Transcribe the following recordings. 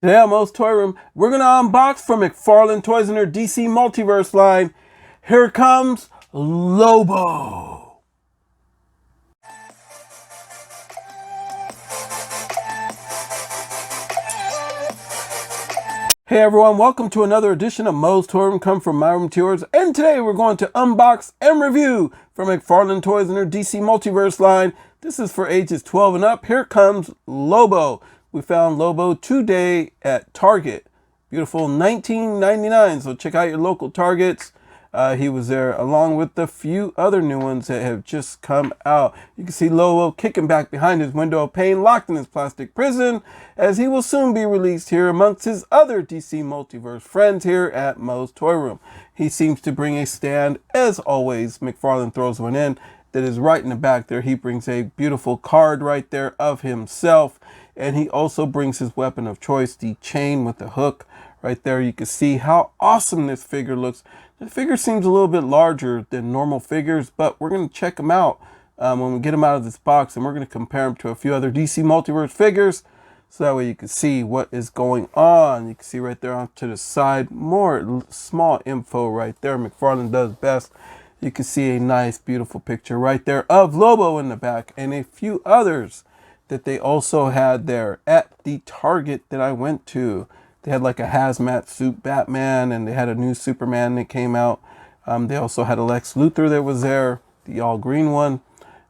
Today on Moe's Toy Room, we're going to unbox from McFarlane Toys in their DC Multiverse line. Here comes Lobo. Hey everyone, welcome to another edition of Moe's Toy Room, come from my room to yours. And today we're going to unbox and review from McFarlane Toys in their DC Multiverse line. This is for ages 12 and up. Here comes Lobo. We found Lobo today at Target. Beautiful $19.99. So check out your local Targets. He was there along with the few other new ones that have just come out. You can see Lobo kicking back behind his window of pain, locked in his plastic prison, as he will soon be released here amongst his other DC Multiverse friends here at Moe's Toy Room. He seems to bring a stand, as always. McFarlane throws one in that is right in the back there. He brings a beautiful card right there of himself, and he also brings his weapon of choice, the chain with the hook. Right there, you can see how awesome this figure looks. The figure seems a little bit larger than normal figures, but we're going to check him out when we get him out of this box, and we're going to compare him to a few other DC Multiverse figures, so that way you can see what is going on. You can see right there on to the side, more small info right there. McFarlane does best. You can see a nice, beautiful picture right there of Lobo in the back, and a few others that they also had there at the Target that I went to. They had like a hazmat suit Batman, and they had a new Superman that came out. They also had a Lex Luthor that was there, the all green one.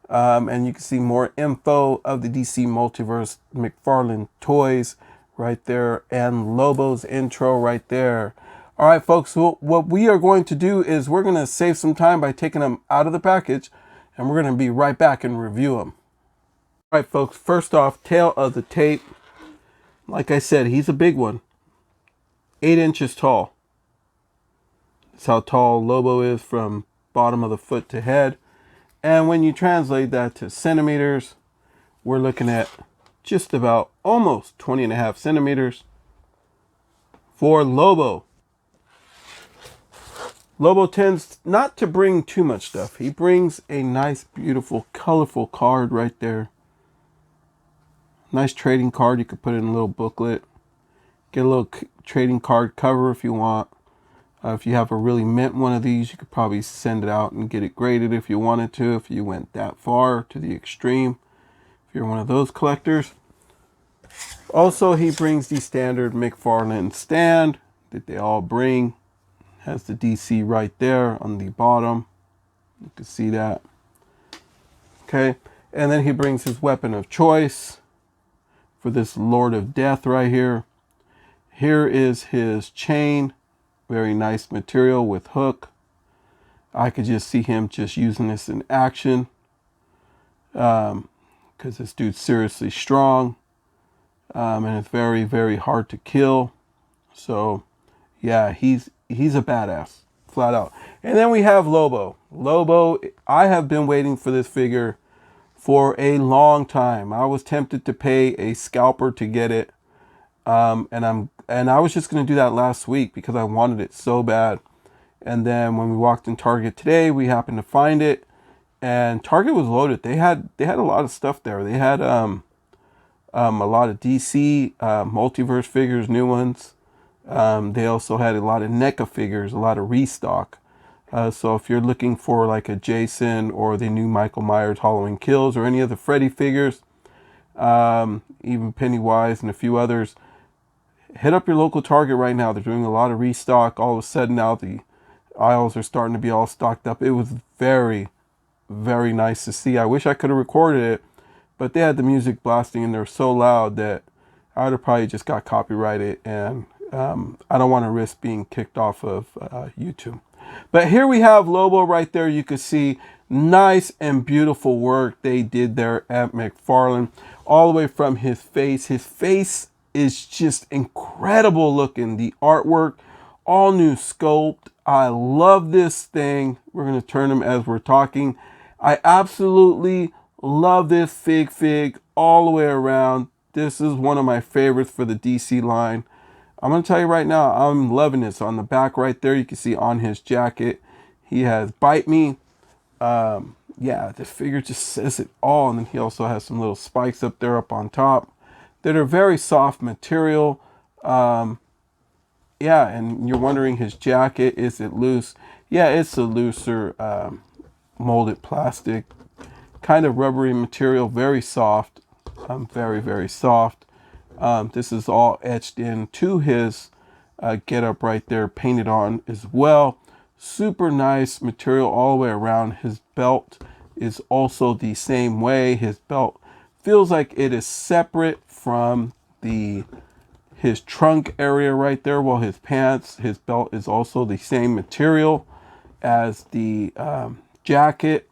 And you can see more info of the DC Multiverse McFarlane toys right there, and Lobo's intro right there. All right, folks, so what we are going to do is we're going to save some time by taking them out of the package, and we're going to be right back and review them. All right, folks, first off, tail of the tape. Like I said, he's a big one. 8 inches tall. That's how tall Lobo is from bottom of the foot to head. And when you translate that to centimeters, we're looking at just about almost 20.5 centimeters for Lobo. Lobo tends not to bring too much stuff. He brings a nice, beautiful, colorful card right there. Nice trading card. You could put it in a little booklet. Get a little trading card cover if you want. If you have a really mint one of these, you could probably send it out and get it graded if you wanted to, if you went that far to the extreme, if you're one of those collectors. Also, he brings the standard McFarlane stand that they all bring. Has the DC right there on the bottom. You can see that. Okay, and then he brings his weapon of choice for this Lord of Death right here. Here is his chain, very nice material with hook. I could just see him just using this in action because this dude's seriously strong, and it's very, very hard to kill. So yeah, he's a badass, flat out. And then we have Lobo. Lobo, I have been waiting for this figure for a long time. I was tempted to pay a scalper to get it. And I was just going to do that last week because I wanted it so bad. And then when we walked in Target today, we happened to find it, and Target was loaded. They had a lot of stuff there. They had a lot of DC Multiverse figures, new ones. They also had a lot of NECA figures, a lot of restock. So if you're looking for like a Jason or the new Michael Myers Halloween Kills or any of the Freddy figures, even Pennywise and a few others, hit up your local Target right now. They're doing a lot of restock. All of a sudden now the aisles are starting to be all stocked up. It was very, very nice to see. I wish I could have recorded it, but they had the music blasting and they're so loud that I would have probably just got copyrighted, and I don't want to risk being kicked off of YouTube. But here we have Lobo right there. You can see nice and beautiful work they did there at McFarlane, all the way from his face. His face is just incredible looking. The artwork, all new sculpt. I love this thing. We're going to turn him as we're talking. I absolutely love this fig all the way around. This is one of my favorites for the DC line. I'm going to tell you right now, I'm loving this. On the back right there, you can see on his jacket, he has Bite Me. Yeah, the figure just says it all. And then he also has some little spikes up there up on top that are very soft material. Yeah, and you're wondering his jacket, is it loose? Yeah, it's a looser molded plastic, kind of rubbery material, very soft, very, very soft. This is all etched into his getup right there, painted on as well. Super nice material all the way around. His belt is also the same way. His belt feels like it is separate from his trunk area right there, while his pants, his belt is also the same material as the jacket.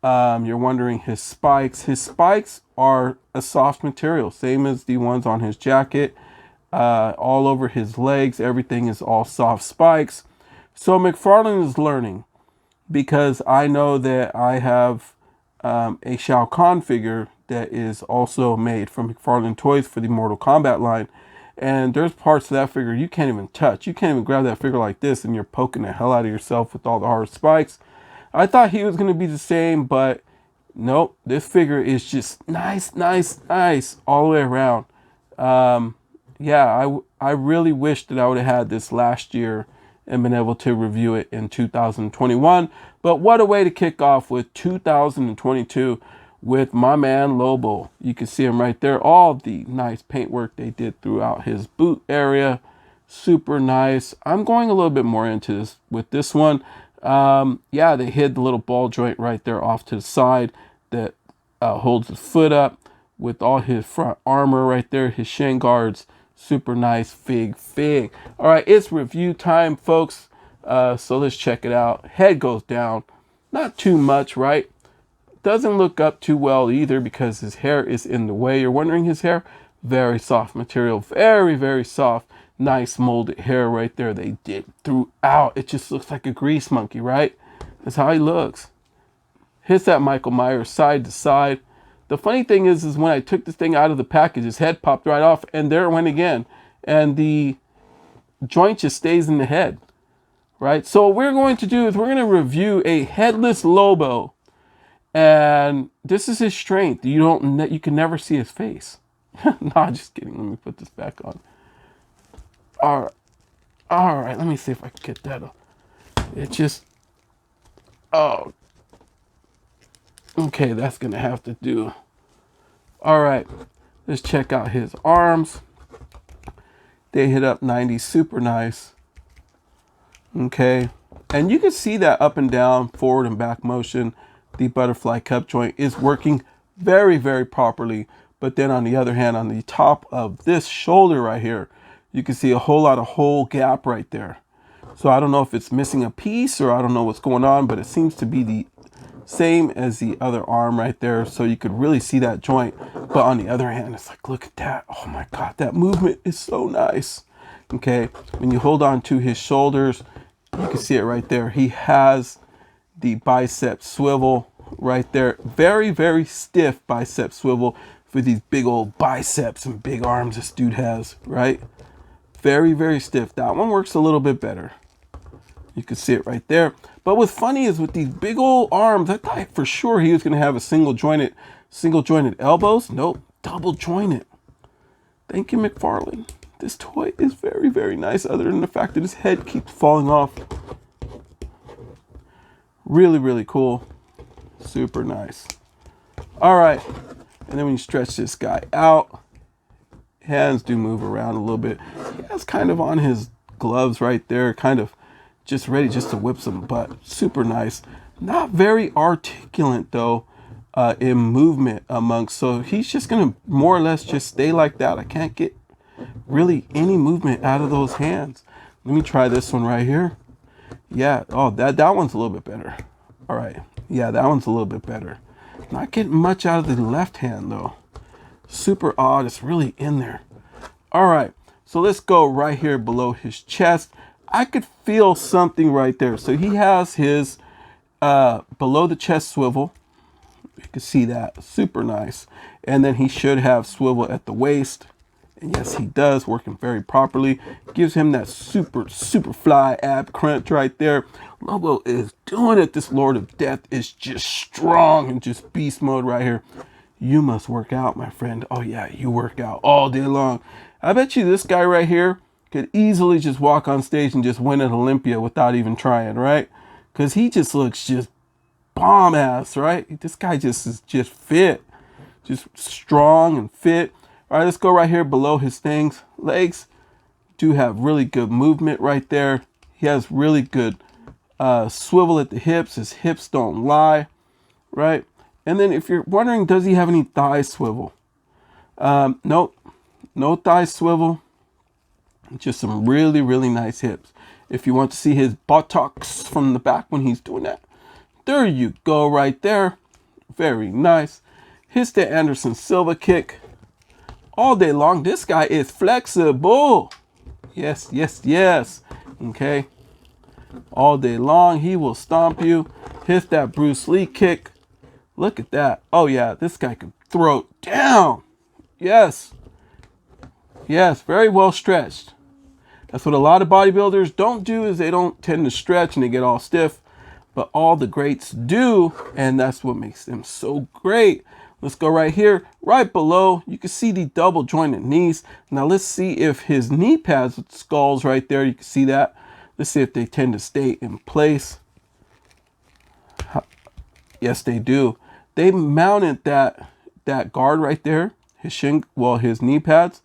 You're wondering his spikes. His spikes are a soft material, same as the ones on his jacket. All over his legs, everything is all soft spikes. So McFarlane is learning, because I know that I have a Shao Kahn figure that is also made from McFarlane Toys for the Mortal Kombat line. And there's parts of that figure you can't even touch. You can't even grab that figure like this and you're poking the hell out of yourself with all the hard spikes. I thought he was going to be the same, but nope. This figure is just nice, nice, nice all the way around. Yeah, I really wish that I would have had this last year and been able to review it in 2021. But what a way to kick off with 2022 with my man Lobo. You can see him right there. All the nice paintwork they did throughout his boot area. Super nice. I'm going a little bit more into this with this one. Yeah, they hid the little ball joint right there off to the side that holds his foot up, with all his front armor right there, his shin guards. Super nice fig. All right, it's review time, folks. So let's check it out. Head goes down. Not too much, right? Doesn't look up too well either, because his hair is in the way. You're wondering his hair? Very soft material. Very, very soft. Nice molded hair right there they did throughout. It just looks like a grease monkey, right? That's how he looks. Hits that Michael Myers side to side. The funny thing is when I took this thing out of the package, his head popped right off, and there it went again. And the joint just stays in the head, right? So what we're going to do is we're going to review a Headless Lobo. And this is his strength. You can never see his face. No, just kidding. Let me put this back on. All right. Let me see if I can get that up. It just, oh, okay. That's gonna have to do. All right. Let's check out his arms. They hit up 90, super nice. Okay, and you can see that up and down, forward and back motion. The butterfly cup joint is working very, very properly. But then on the other hand, on the top of this shoulder right here, you can see a whole lot of hole gap right there. So I don't know if it's missing a piece, or I don't know what's going on, but it seems to be the same as the other arm right there. So you could really see that joint. But on the other hand, it's like, look at that. Oh my God, that movement is so nice. Okay, when you hold on to his shoulders, you can see it right there. He has the bicep swivel right there. Very, very stiff bicep swivel for these big old biceps and big arms this dude has, right? Very, very stiff. That one works a little bit better. You can see it right there. But what's funny is with these big old arms, I thought for sure he was going to have a single jointed elbows. Nope, double jointed. Thank you, McFarlane. This toy is very, very nice, other than the fact that his head keeps falling off. Really, really cool. Super nice. All right. And then when you stretch this guy out, hands do move around a little bit. He has kind of on his gloves right there, kind of just ready just to whip some butt. Super nice. Not very articulate though in movement amongst. So he's just going to more or less just stay like that. I can't get really any movement out of those hands. Let me try this one right here. Yeah, oh, that one's a little bit better. All right, yeah, that one's a little bit better. Not getting much out of the left hand though. Super odd, it's really in there. All right, so let's go right here below his chest. I could feel something right there. So he has his below the chest swivel. You can see that, super nice. And then he should have swivel at the waist. And yes, he does, working very properly. Gives him that super, super fly ab crunch right there. Lobo is doing it. This Lord of Death is just strong and just beast mode right here. You must work out, my friend. Oh yeah, you work out all day long. I bet you this guy right here could easily just walk on stage and just win at Olympia without even trying, right? Because he just looks just bomb ass, right? This guy just is just fit, just strong and fit. All right, let's go right here below his things. Legs do have really good movement right there. He has really good swivel at the hips. His hips don't lie, right? And then if you're wondering, does he have any thigh swivel? Nope, no thigh swivel. Just some really, really nice hips. If you want to see his buttocks from the back when he's doing that, there you go right there. Very nice. Hits the Anderson Silva kick all day long. This guy is flexible. Yes, yes, yes. Okay. All day long, he will stomp you. Hits that Bruce Lee kick. Look at that. Oh, yeah, this guy can throw it down. Yes. Yes, very well stretched. That's what a lot of bodybuilders don't do, is they don't tend to stretch and they get all stiff. But all the greats do, and that's what makes them so great. Let's go right here, right below. You can see the double jointed knees. Now let's see if his knee pads with skulls right there, you can see that. Let's see if they tend to stay in place. Yes, they do. They mounted that guard right there, his knee pads,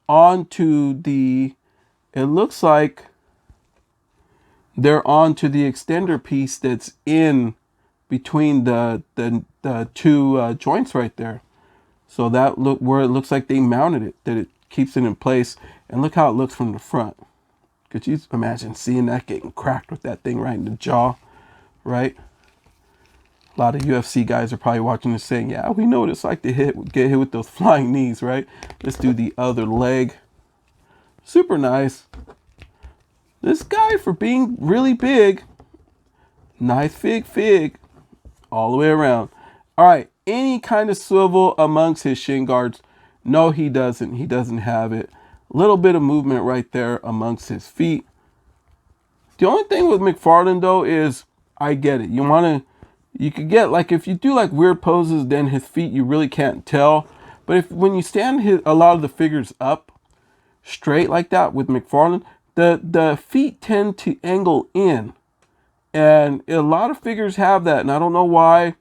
onto the, it looks like they're onto the extender piece that's in between the two joints right there. So that look where it looks like they mounted it, that it keeps it in place. And look how it looks from the front. Could you imagine seeing that getting cracked with that thing right in the jaw, right? A lot of UFC guys are probably watching this saying, yeah, we know what it's like to get hit with those flying knees, right? Let's do the other leg. Super nice. This guy, for being really big, nice fig, all the way around. All right, any kind of swivel amongst his shin guards? No, he doesn't. He doesn't have it. A little bit of movement right there amongst his feet. The only thing with McFarlane, though, is I get it. You could get, like, if you do like weird poses, then his feet, you really can't tell. But when you stand a lot of the figures up straight like that with McFarlane, the feet tend to angle in. And a lot of figures have that, and I don't know why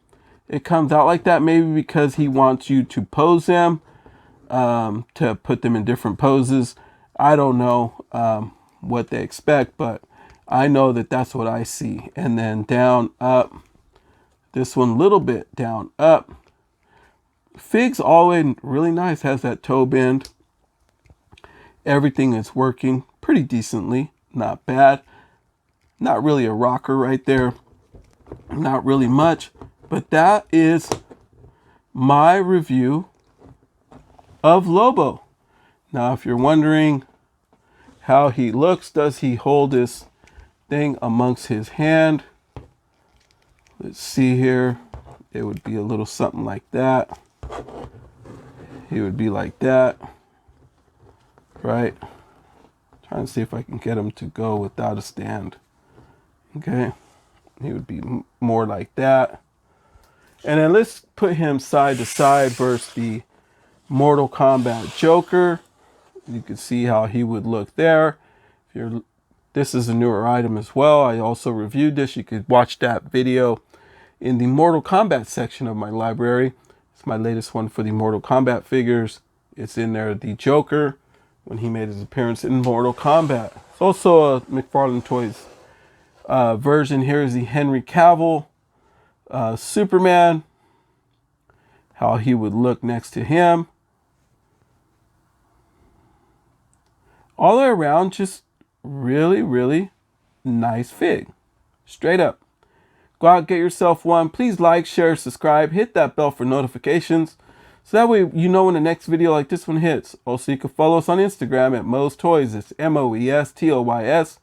it comes out like that. Maybe because he wants you to pose them, to put them in different poses. I don't know what they expect, but I know that that's what I see. And then down, up. This one, little bit down, up. Fig's always really nice, has that toe bend. Everything is working pretty decently, not bad. Not really a rocker right there. Not really much. But that is my review of Lobo. Now, if you're wondering how he looks, does he hold this thing amongst his hand? Let's see here. It would be a little something like that. He would be like that. Right? Trying to see if I can get him to go without a stand. Okay. He would be more like that. And then let's put him side to side versus the Mortal Kombat Joker. You can see how he would look there. This is a newer item as well. I also reviewed this. You could watch that video in the Mortal Kombat section of my library. It's my latest one for the Mortal Kombat figures. It's in there, the Joker, when he made his appearance in Mortal Kombat. It's also a McFarlane Toys version. Here is the Henry Cavill Superman. How he would look next to him. All the way around, just really, really nice fig. Straight up. Go out, get yourself one. Please like, share, subscribe. Hit that bell for notifications. So that way you know when the next video like this one hits. Also, you can follow us on Instagram at MOE'S Toys. It's MOE'S.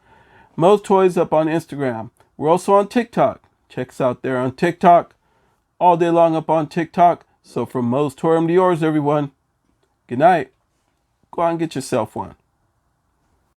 MOE'S Toys up on Instagram. We're also on TikTok. Check us out there on TikTok. All day long up on TikTok. So from MOE'S Toy to yours, everyone. Good night. Go out and get yourself one.